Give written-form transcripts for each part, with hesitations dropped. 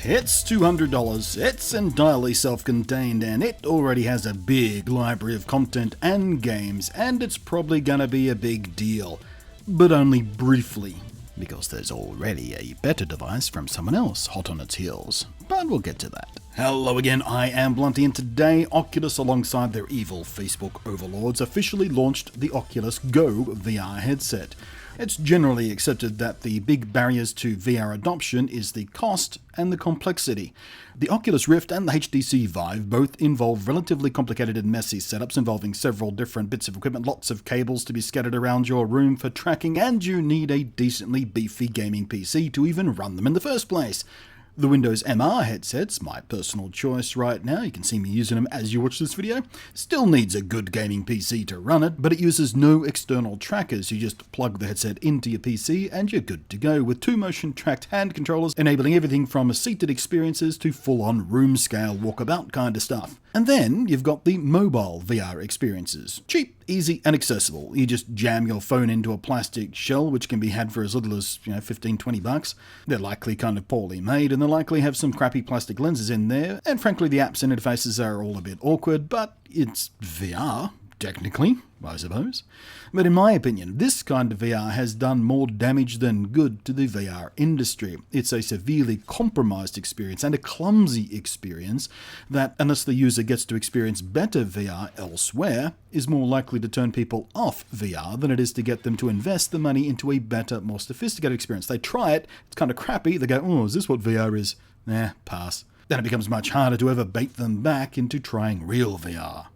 It's $200, it's entirely self-contained, and it already has a big library of content and games, and it's probably gonna be a big deal. But only briefly, because there's already a better device from someone else hot on its heels. But we'll get to that. Hello again, I am Blunty, and today Oculus, alongside their evil Facebook overlords, officially launched the Oculus Go VR headset. It's generally accepted that the big barriers to VR adoption is the cost and the complexity. The Oculus Rift and the HTC Vive both involve relatively complicated and messy setups involving several different bits of equipment, lots of cables to be scattered around your room for tracking, and you need a decently beefy gaming PC to even run them in the first place. The Windows MR headsets, my personal choice right now, you can see me using them as you watch this video, still needs a good gaming PC to run it, but it uses no external trackers. You just plug the headset into your PC and you're good to go, with two motion-tracked hand controllers enabling everything from seated experiences to full-on room-scale walkabout kind of stuff. And then you've got the mobile VR experiences. Cheap, easy, and accessible. You just jam your phone into a plastic shell, which can be had for as little as, $15-20. They're likely kind of poorly made, and they'll likely have some crappy plastic lenses in there, and frankly the apps and interfaces are all a bit awkward, but it's VR, technically, I suppose. But in my opinion, this kind of VR has done more damage than good to the VR industry. It's a severely compromised experience and a clumsy experience that, unless the user gets to experience better VR elsewhere, is more likely to turn people off VR than it is to get them to invest the money into a better, more sophisticated experience. They try it, it's kind of crappy, they go, oh, is this what VR is? Pass. Then it becomes much harder to ever bait them back into trying real VR.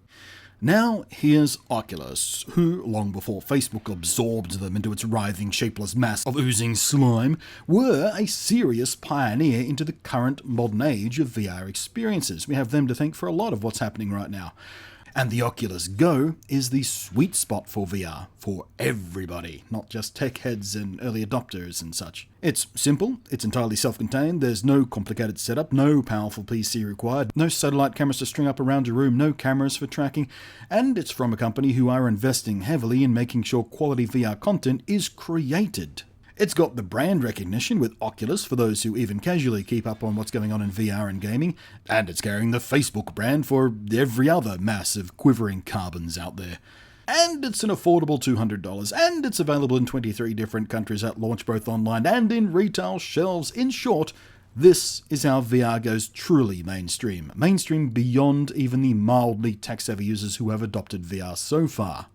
Now here's Oculus, who, long before Facebook absorbed them into its writhing, shapeless mass of oozing slime, were a serious pioneer into the current modern age of VR experiences. We have them to thank for a lot of what's happening right now. And the Oculus Go is the sweet spot for VR, for everybody, not just tech heads and early adopters and such. It's simple, it's entirely self-contained, there's no complicated setup, no powerful PC required, no satellite cameras to string up around your room, no cameras for tracking, and it's from a company who are investing heavily in making sure quality VR content is created. It's got the brand recognition with Oculus for those who even casually keep up on what's going on in VR and gaming, and it's carrying the Facebook brand for every other massive quivering carbons out there. And it's an affordable $200, and it's available in 23 different countries at launch, both online and in retail shelves. In short, this is how VR goes truly mainstream. Mainstream beyond even the mildly tech-savvy users who have adopted VR so far.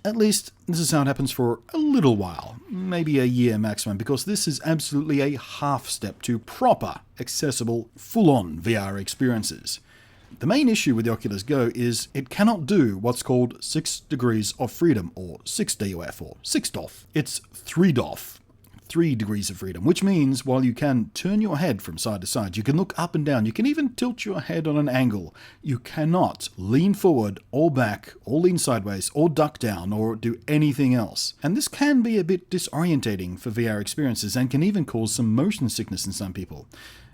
At least, this is how it happens for a little while, maybe a year maximum, because this is absolutely a half step to proper, accessible, full-on VR experiences. The main issue with the Oculus Go is it cannot do what's called 6 degrees of freedom, or 6DOF, or 6DOF. It's 3DOF. 3 degrees of freedom, which means while you can turn your head from side to side, you can look up and down, you can even tilt your head on an angle, you cannot lean forward or back or lean sideways or duck down or do anything else. And this can be a bit disorientating for VR experiences and can even cause some motion sickness in some people.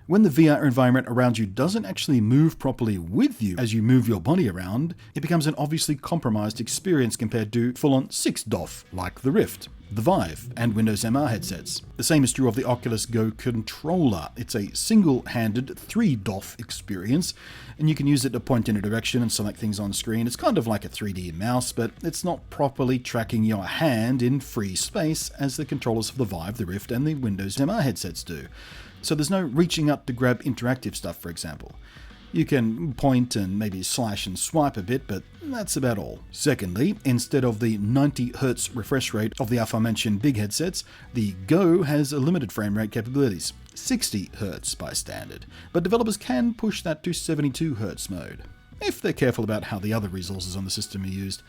When the VR environment around you doesn't actually move properly with you as you move your body around, it becomes an obviously compromised experience compared to full-on 6DOF like the Rift, the Vive, and Windows MR headsets. The same is true of the Oculus Go controller. It's a single-handed 3DOF experience, and you can use it to point in a direction and select things on screen. It's kind of like a 3D mouse, but it's not properly tracking your hand in free space as the controllers for the Vive, the Rift, and the Windows MR headsets do. So there's no reaching up to grab interactive stuff, for example. You can point and maybe slash and swipe a bit, but that's about all. Secondly, instead of the 90Hz refresh rate of the aforementioned big headsets, the Go has a limited frame rate capabilities, 60Hz by standard, but developers can push that to 72Hz mode, if they're careful about how the other resources on the system are used.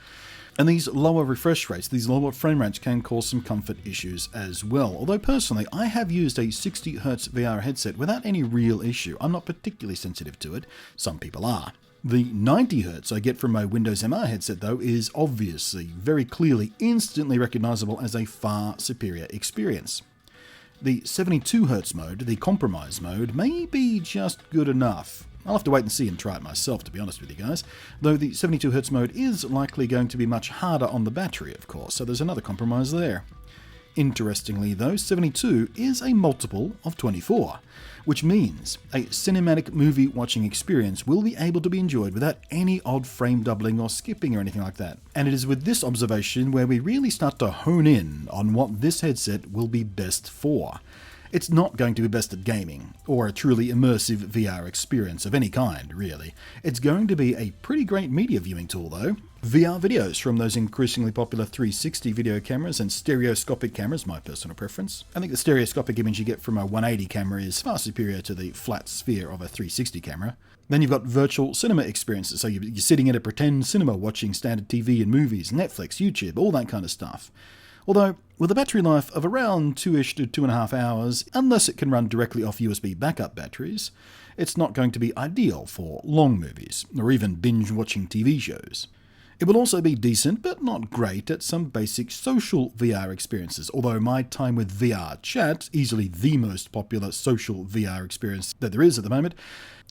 And these lower refresh rates, these lower frame rates can cause some comfort issues as well. Although personally, I have used a 60Hz VR headset without any real issue. I'm not particularly sensitive to it. Some people are. The 90Hz I get from my Windows MR headset, though, is obviously, very clearly, instantly recognizable as a far superior experience. The 72Hz mode, the compromise mode, may be just good enough. I'll have to wait and see and try it myself, to be honest with you guys, though the 72Hz mode is likely going to be much harder on the battery, of course, so there's another compromise there. Interestingly though, 72 is a multiple of 24, which means a cinematic movie watching experience will be able to be enjoyed without any odd frame doubling or skipping or anything like that. And it is with this observation where we really start to hone in on what this headset will be best for. It's not going to be best at gaming, or a truly immersive VR experience of any kind, really. It's going to be a pretty great media viewing tool, though. VR videos from those increasingly popular 360 video cameras and stereoscopic cameras, my personal preference. I think the stereoscopic image you get from a 180 camera is far superior to the flat sphere of a 360 camera. Then you've got virtual cinema experiences, so you're sitting in a pretend cinema watching standard TV and movies, Netflix, YouTube, all that kind of stuff. Although, with a battery life of around 2-ish to 2.5 hours, unless it can run directly off USB backup batteries, it's not going to be ideal for long movies, or even binge-watching TV shows. It will also be decent, but not great, at some basic social VR experiences, although my time with VR Chat, easily the most popular social VR experience that there is at the moment,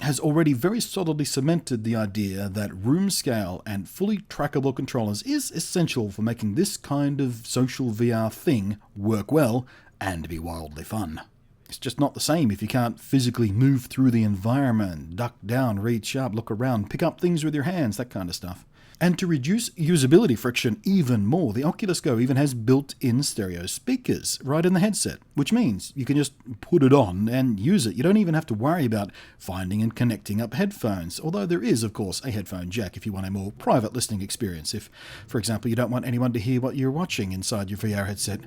has already very solidly cemented the idea that room scale and fully trackable controllers is essential for making this kind of social VR thing work well and be wildly fun. It's just not the same if you can't physically move through the environment, duck down, reach up, look around, pick up things with your hands, that kind of stuff. And to reduce usability friction even more, the Oculus Go even has built-in stereo speakers right in the headset, which means you can just put it on and use it. You don't even have to worry about finding and connecting up headphones, although there is, of course, a headphone jack if you want a more private listening experience. If, for example, you don't want anyone to hear what you're watching inside your VR headset.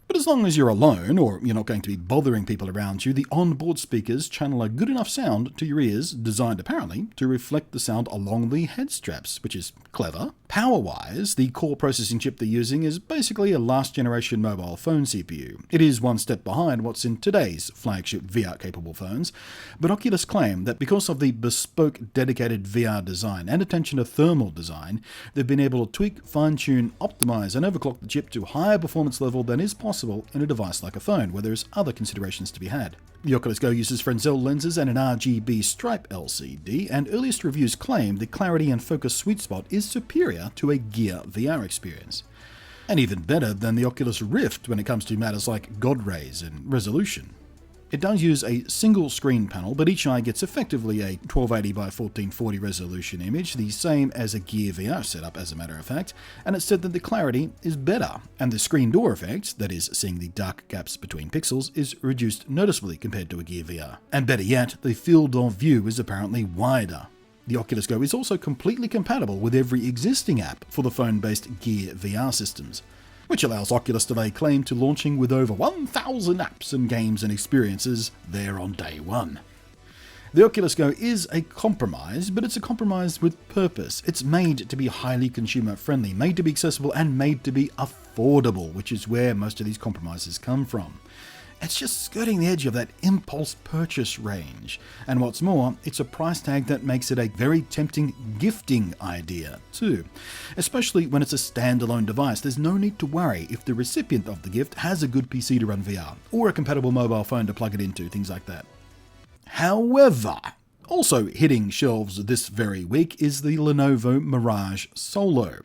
But as long as you're alone, or you're not going to be bothering people around you, the onboard speakers channel a good enough sound to your ears, designed apparently to reflect the sound along the head straps, which is clever. Power-wise, the core processing chip they're using is basically a last-generation mobile phone CPU. It is one step behind what's in today's flagship VR-capable phones, but Oculus claim that because of the bespoke dedicated VR design and attention to thermal design, they've been able to tweak, fine-tune, optimize, and overclock the chip to a higher performance level than is possible in a device like a phone, where there's other considerations to be had. The Oculus Go uses Fresnel lenses and an RGB stripe LCD, and earliest reviews claim the clarity and focus sweet spot is superior to a Gear VR experience. And even better than the Oculus Rift when it comes to matters like God rays and resolution. It does use a single screen panel, but each eye gets effectively a 1280 by 1440 resolution image, the same as a Gear VR setup as a matter of fact, and it's said that the clarity is better, and the screen door effect, that is, seeing the dark gaps between pixels, is reduced noticeably compared to a Gear VR. And better yet, the field of view is apparently wider. The Oculus Go is also completely compatible with every existing app for the phone-based Gear VR systems, which allows Oculus to lay claim to launching with over 1,000 apps and games and experiences there on day one. The Oculus Go is a compromise, but it's a compromise with purpose. It's made to be highly consumer-friendly, made to be accessible, and made to be affordable, which is where most of these compromises come from. It's just skirting the edge of that impulse purchase range. And what's more, it's a price tag that makes it a very tempting gifting idea too. Especially when it's a standalone device, there's no need to worry if the recipient of the gift has a good PC to run VR, or a compatible mobile phone to plug it into, things like that. However, also hitting shelves this very week is the Lenovo Mirage Solo.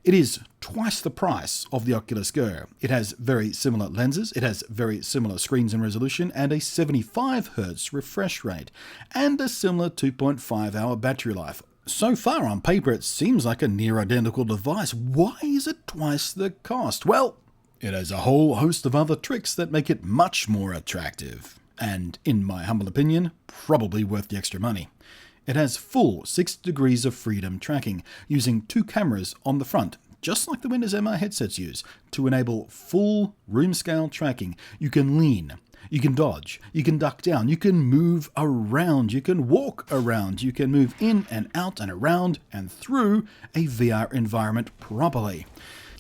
It is twice the price of the Oculus Go. It has very similar lenses, it has very similar screens and resolution, and a 75Hz refresh rate, and a similar 2.5-hour battery life. So far on paper it seems like a near identical device. Why is it twice the cost? Well, it has a whole host of other tricks that make it much more attractive. And, in my humble opinion, probably worth the extra money. It has full 6 degrees of freedom tracking, using 2 cameras on the front, just like the Windows MR headsets use, to enable full room-scale tracking. You can lean, you can dodge, you can duck down, you can move around, you can walk around, you can move in and out and around and through a VR environment properly.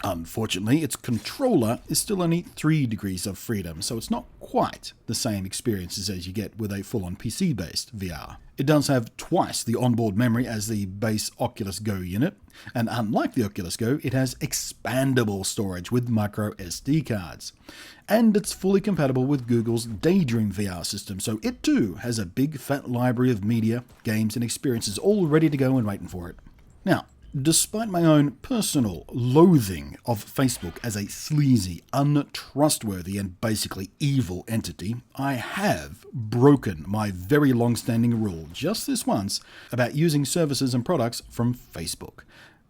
Unfortunately, its controller is still only 3 degrees of freedom, so it's not quite the same experiences as you get with a full-on PC-based VR. It does have twice the onboard memory as the base Oculus Go unit, and unlike the Oculus Go, it has expandable storage with micro SD cards. And it's fully compatible with Google's Daydream VR system, so it too has a big fat library of media, games, and experiences all ready to go and waiting for it. Now, Despite my own personal loathing of Facebook as a sleazy, untrustworthy, and basically evil entity, I have broken my very long-standing rule just this once about using services and products from Facebook.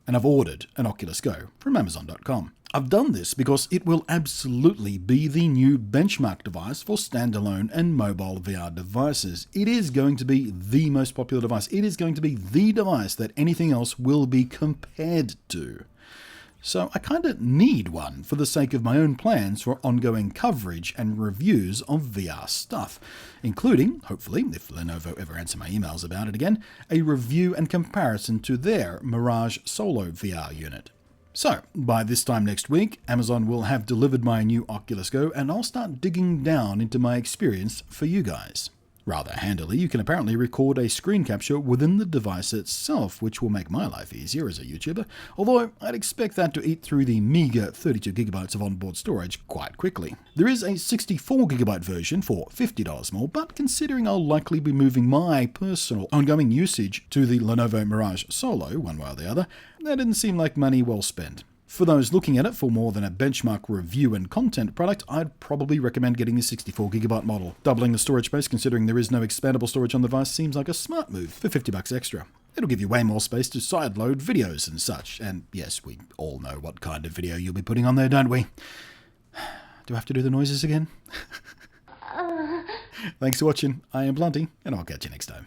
And I've ordered an Oculus Go from Amazon.com. I've done this because it will absolutely be the new benchmark device for standalone and mobile VR devices. It is going to be the most popular device. It is going to be the device that anything else will be compared to. So I kind of need one for the sake of my own plans for ongoing coverage and reviews of VR stuff, including, hopefully, if Lenovo ever answer my emails about it again, a review and comparison to their Mirage Solo VR unit. So, by this time next week, Amazon will have delivered my new Oculus Go, and I'll start digging down into my experience for you guys. Rather handily, you can apparently record a screen capture within the device itself, which will make my life easier as a YouTuber, although I'd expect that to eat through the meager 32GB of onboard storage quite quickly. There is a 64GB version for $50 more, but considering I'll likely be moving my personal ongoing usage to the Lenovo Mirage Solo, one way or the other, that didn't seem like money well spent. For those looking at it for more than a benchmark review and content product, I'd probably recommend getting the 64GB model. Doubling the storage space, considering there is no expandable storage on the device, seems like a smart move for $50 extra. It'll give you way more space to sideload videos and such, and yes, we all know what kind of video you'll be putting on there, don't we? Do I have to do the noises again? Thanks for watching, I am Blunty, and I'll catch you next time.